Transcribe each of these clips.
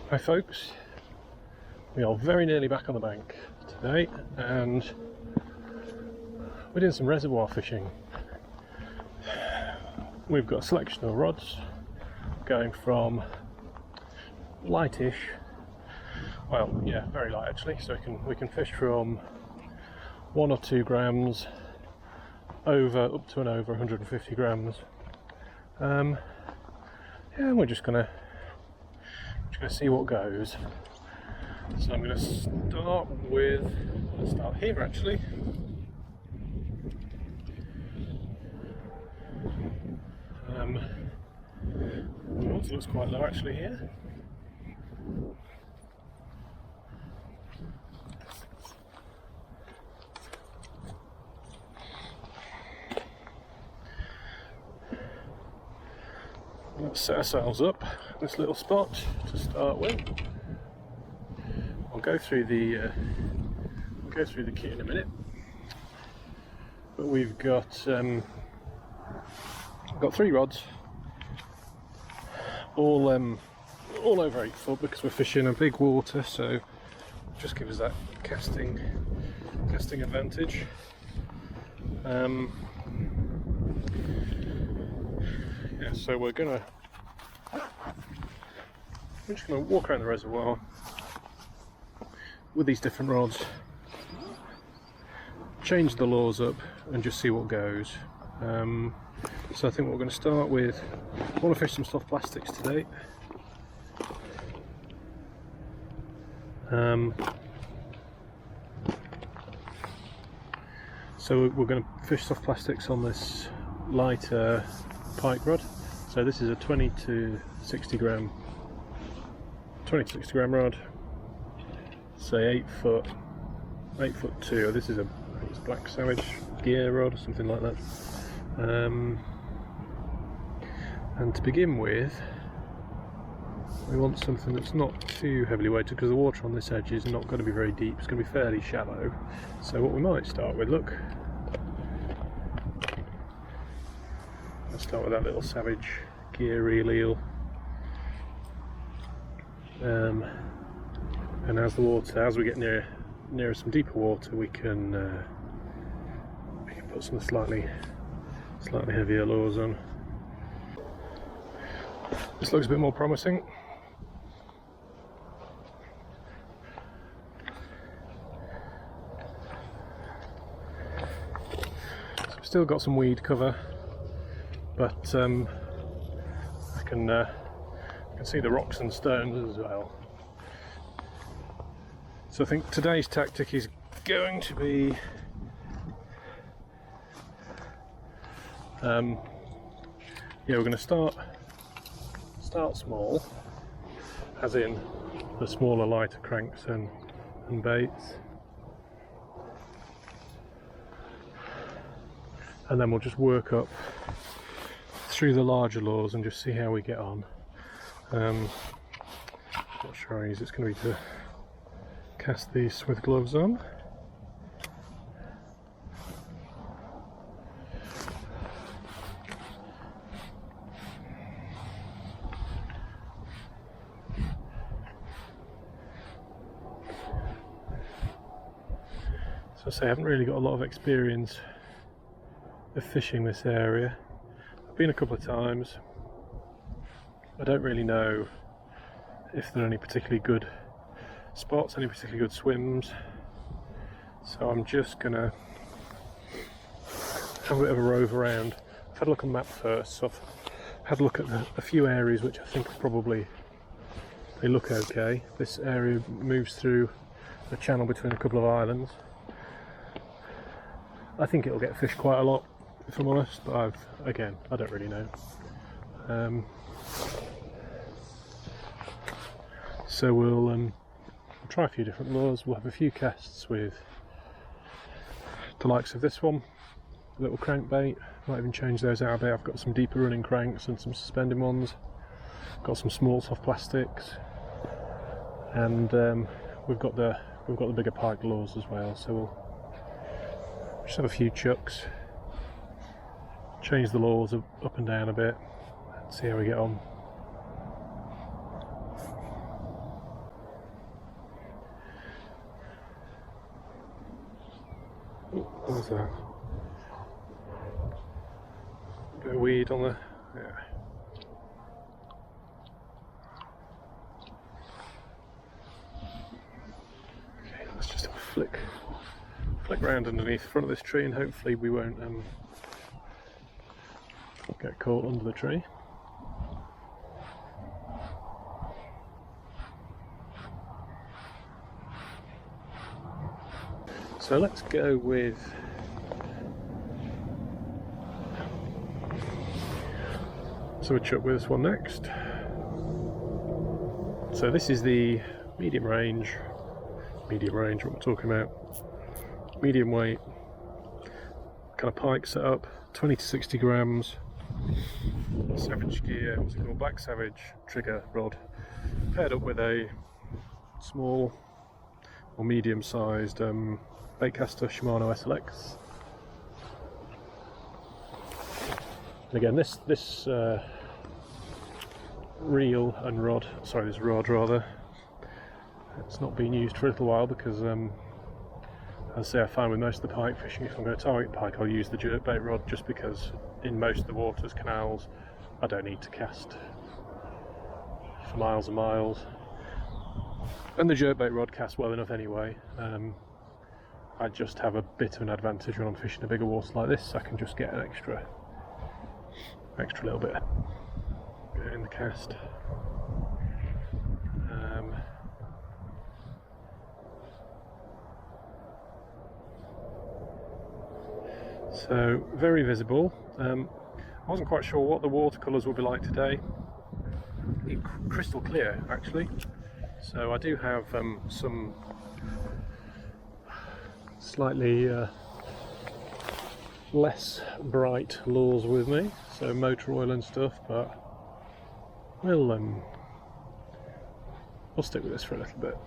Hi folks, we are very nearly back on the bank today and we're doing some reservoir fishing. We've got a selection of rods going from lightish, well yeah, very light actually, so we can fish from 1 or 2 grams up to and over 150 grams. Yeah, we're just gonna see what goes. So I'm going to start here actually. The water looks quite low actually here. Let's set ourselves up this little spot to start with. I'll go through the kit in a minute, but we've got 3 rods, all over 8 foot because we're fishing a big water, so just give us that casting advantage. Yeah, so we're just gonna walk around the reservoir with these different rods, change the lures up and just see what goes. So I think what we're going to start with, I want to fish some soft plastics today. So we're going to fish soft plastics on this lighter pike rod. So this is a 20 to 60 gram rod. Say 8 foot 2. This is I think it's a Black Savage gear rod or something like that. And to begin with, we want something that's not too heavily weighted because the water on this edge is not going to be very deep. It's going to be fairly shallow. So what we might start with, look, let's start with that little Savage gear reel eel. And as we get nearer some deeper water, we can put some slightly heavier lures on. This looks a bit more promising. So we've still got some weed cover, but I can see the rocks and stones as well. So I think today's tactic is going to be yeah, we're going to start small, as in the smaller, lighter cranks and baits, and then we'll just work up through the larger lures and just see how we get on. Not sure how easy it's going to be to cast these with gloves on. So I say I haven't really got a lot of experience of fishing this area. I've been a couple of times. I don't really know if there are any particularly good spots, any particularly good swims, so I'm just gonna have a bit of a rove around. I've had a look on the map first, so I've had a look at a few areas which I think probably they look okay. This area moves through a channel between a couple of islands. I think it'll get fished quite a lot, if I'm honest, but I don't really know. So we'll try a few different lures. We'll have a few casts with the likes of this one, little crankbait. Might even change those out a bit. I've got some deeper running cranks and some suspending ones. Got some small soft plastics, and we've got the bigger pike lures as well. So we'll just have a few chucks, change the lures up and down a bit, and see how we get on. Oh, what was that? Bit of weed on the... yeah. Okay, let's just have a flick round underneath the front of this tree, and hopefully we won't get caught under the tree. So let's go with a chuck with this one next. So this is the medium range, what we're talking about, medium weight, kind of Pike setup, 20 to 60 grams, Savage gear, what's it called, Black Savage trigger rod, paired up with a small or medium sized baitcaster Shimano SLX. And again, this reel and rod, sorry, this rod rather, it's not been used for a little while because as I say, I find with most of the pike fishing, if I'm going to target pike, I'll use the jerkbait rod, just because in most of the waters, canals, I don't need to cast for miles and miles, and the jerkbait rod casts well enough anyway. I just have a bit of an advantage when I'm fishing a bigger water like this. I can just get an extra little bit in the cast. So very visible. I wasn't quite sure what the watercolours will be like today. Crystal clear actually. So I do have some slightly less bright lures with me, so motor oil and stuff, but we'll stick with this for a little bit.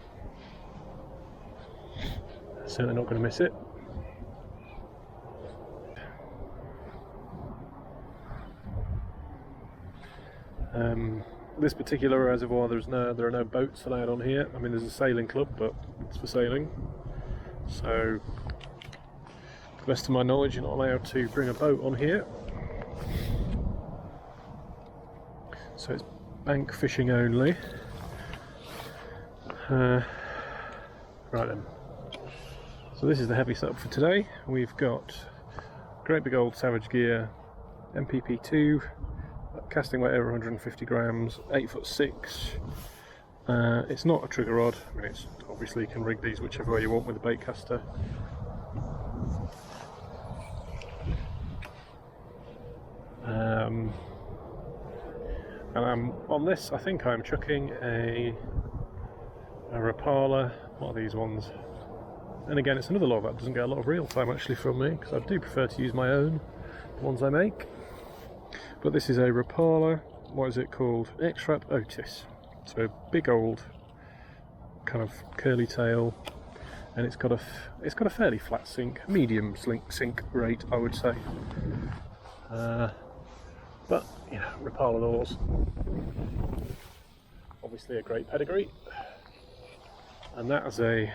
Certainly not going to miss it. This particular reservoir, there are no boats allowed on here. I mean, there's a sailing club, but it's for sailing. So, to the best of my knowledge, you're not allowed to bring a boat on here. So it's bank fishing only. Right then. So this is the heavy setup for today. We've got great big old Savage gear, MPP2, casting weight over 150 grams, 8'6". It's not a trigger rod. I mean, it's obviously you can rig these whichever way you want with a bait caster. And on this, I think I'm chucking a Rapala. What are these ones? And again, it's another lure that doesn't get a lot of reel time actually from me, because I do prefer to use my own, the ones I make. But this is a Rapala, what is it called? X-Rap Otis. So big old kind of curly tail, and it's got a fairly flat sink, medium sink rate, I would say. But you know, Rapala lures, obviously a great pedigree, and that is a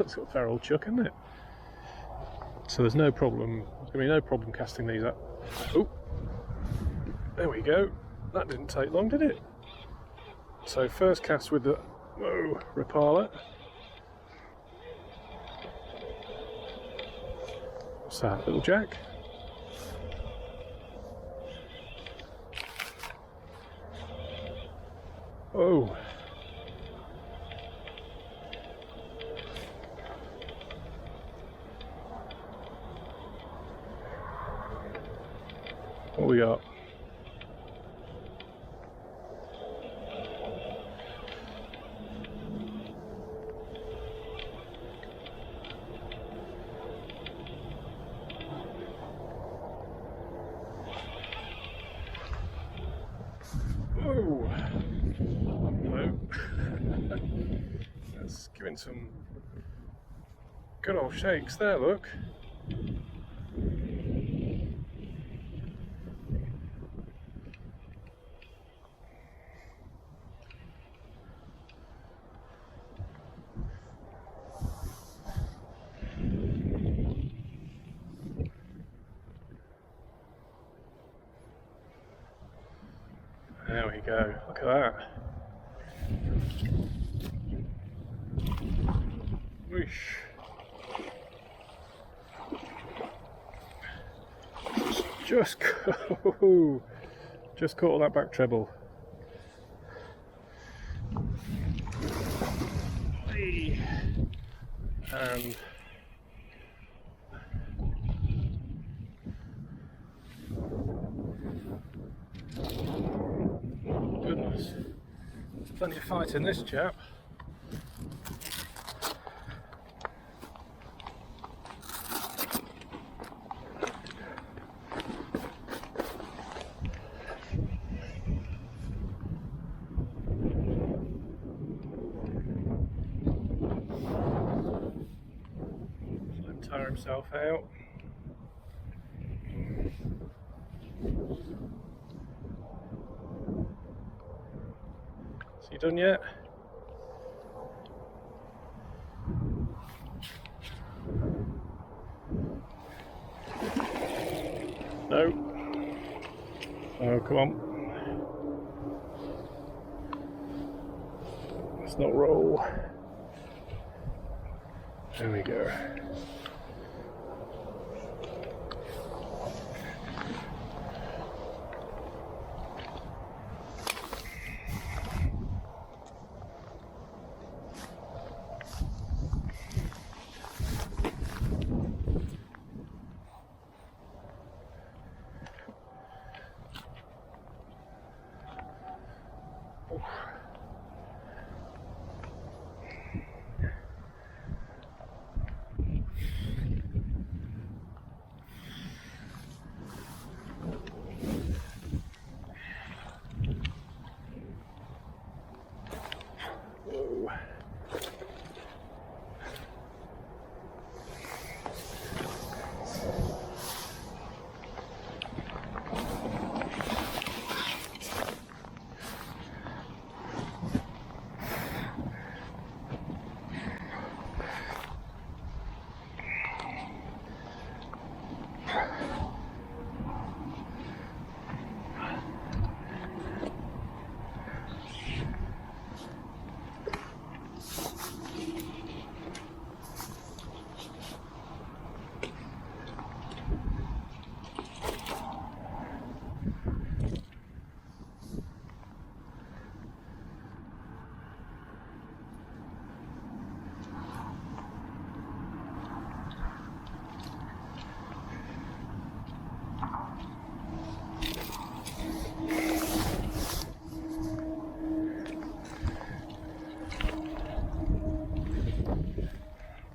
sort of feral chuck, isn't it? So there's no problem. There's going to be no problem casting these up. Oh, there we go. That didn't take long, did it? So first cast with the Rapala. What's that, little jack? Oh. What we got? Oh, no. That's giving some good old shakes there, look. we go, look at that. Whoosh. Just caught all that back treble. And goodness, there's plenty of fight in this chap. Tire himself out. Is he done yet? No. Oh, come on. Let's not roll. There we go.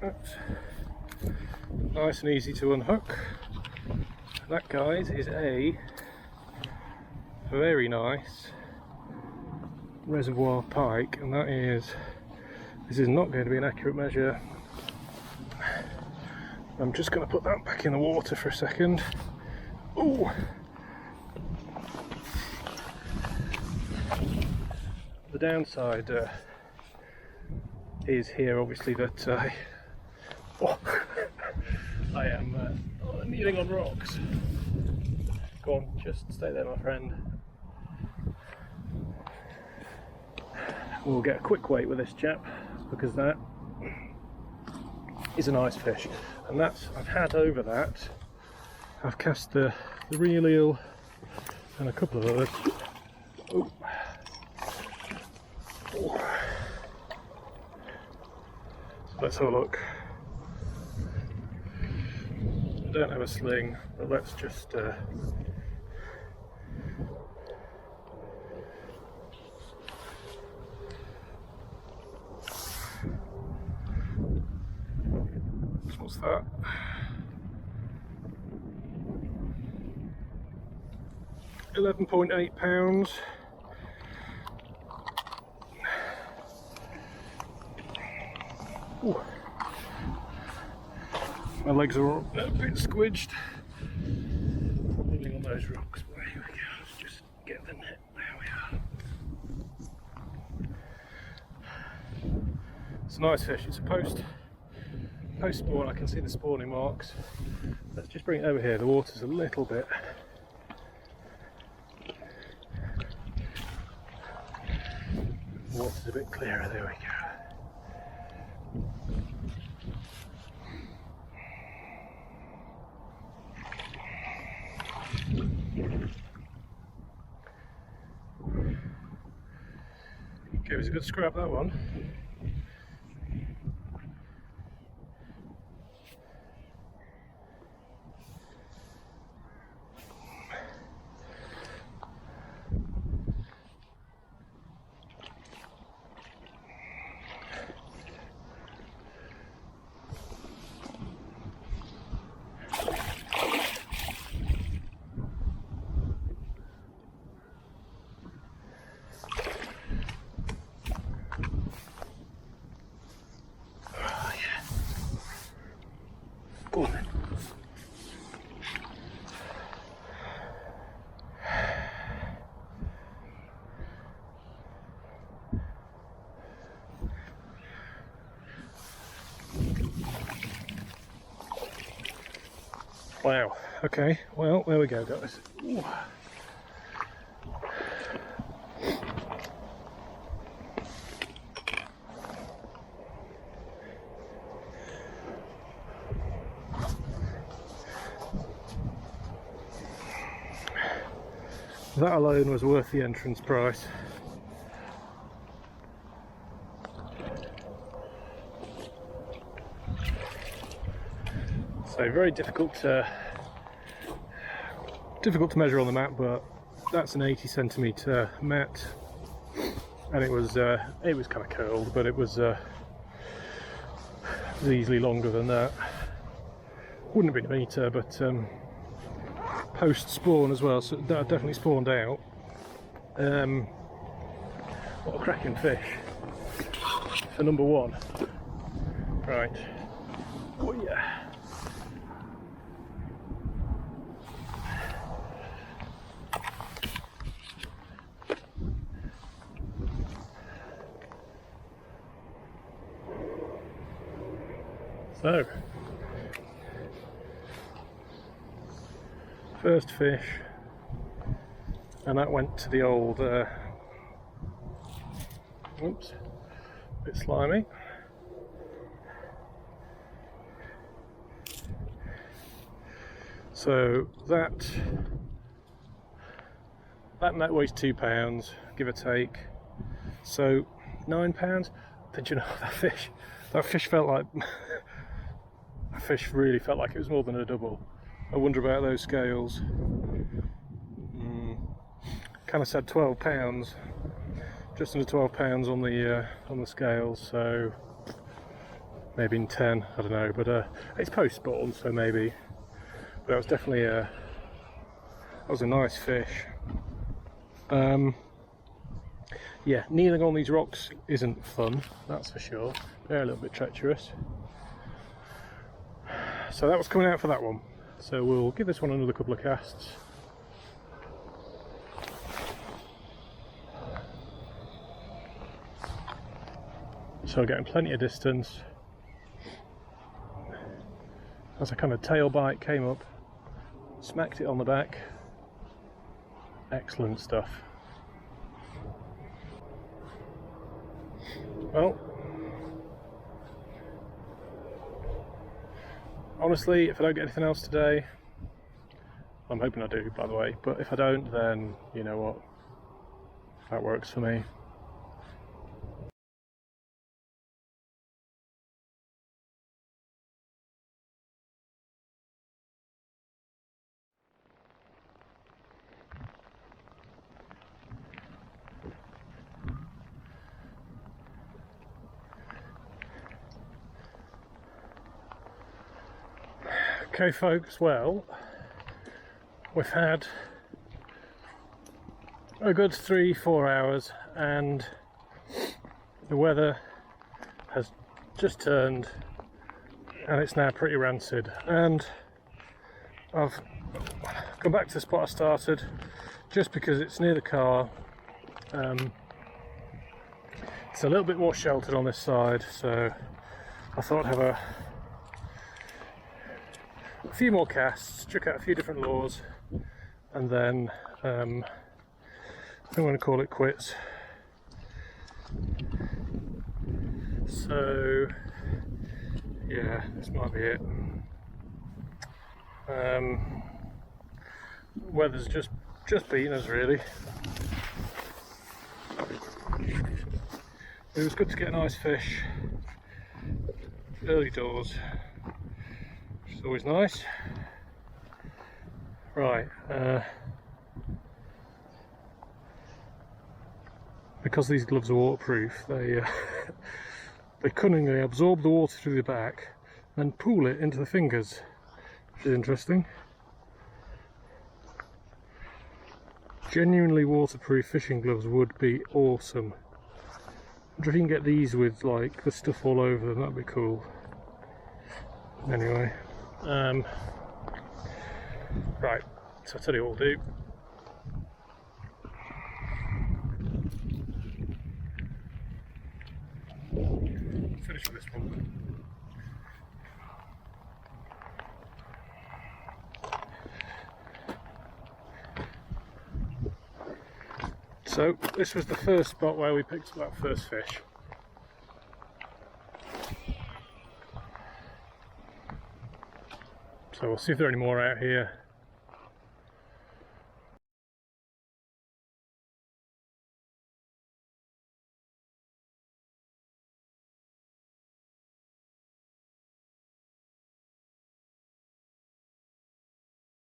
That's nice and easy to unhook. That, guys, is a very nice Reservoir pike, and this is not going to be an accurate measure. I'm just going to put that back in the water for a second. Ooh. The downside is here, obviously, that I am kneeling on rocks. Go on, just stay there, my friend. We'll get a quick weight with this chap, because that is a nice fish, and that's, I've had over that. I've cast the real eel and a couple of others. Oh. Oh. So let's have a look. I don't have a sling, but let's just what's that? £11.8. Ooh. My legs are a bit squidged. Kneeling on those rocks, but here we go. Let's just get the net. There we are. It's a nice fish. It's a post spawn. I can see the spawning marks. Let's just bring it over here. The water's a little bit water's a bit clearer, there we go. Give us a good scrub, that one. Go on then. Wow, okay, well, there we go, guys. Ooh. That alone was worth the entrance price. So very difficult to measure on the map, but that's an 80cm mat, and it was kind of curled, but it was easily longer than that. Wouldn't have been a metre, but post spawn as well, so that definitely spawned out. What a cracking fish for number one. Right. Oh yeah. So, first fish, and that went to the old, oops, bit slimy. So that net weighs £2, give or take. So £9. Did you know that fish felt like that fish really felt like it was more than a double. I wonder about those scales. Kind of said £12, just under £12 on the scales. So maybe in 10, I don't know. But it's post spawn, so maybe. But that was definitely that was a nice fish. Yeah, kneeling on these rocks isn't fun, that's for sure. They're a little bit treacherous. So that was coming out for that one. So we'll give this one another couple of casts. So getting plenty of distance. As a kind of tail bite came up, smacked it on the back. Excellent stuff. Well, honestly, if I don't get anything else today, I'm hoping I do, by the way, but if I don't, then you know what, that works for me. Okay folks, well, we've had a good 3-4 hours and the weather has just turned and it's now pretty rancid, and I've come back to the spot I started just because it's near the car. It's a little bit more sheltered on this side, so I thought I'd have a few more casts, check out a few different lures, and then I'm going to call it quits. So yeah, this might be it. Weather's just beaten us really. It was good to get a nice fish early doors, which is always nice. Right, because these gloves are waterproof, they they cunningly absorb the water through the back and pool it into the fingers, which is interesting. Genuinely waterproof fishing gloves would be awesome. I wonder if you can get these with like the stuff all over them, that'd be cool. Anyway, right, so I'll tell you what we'll do. Finish with this one. So this was the first spot where we picked up that first fish. So we'll see if there are any more out here.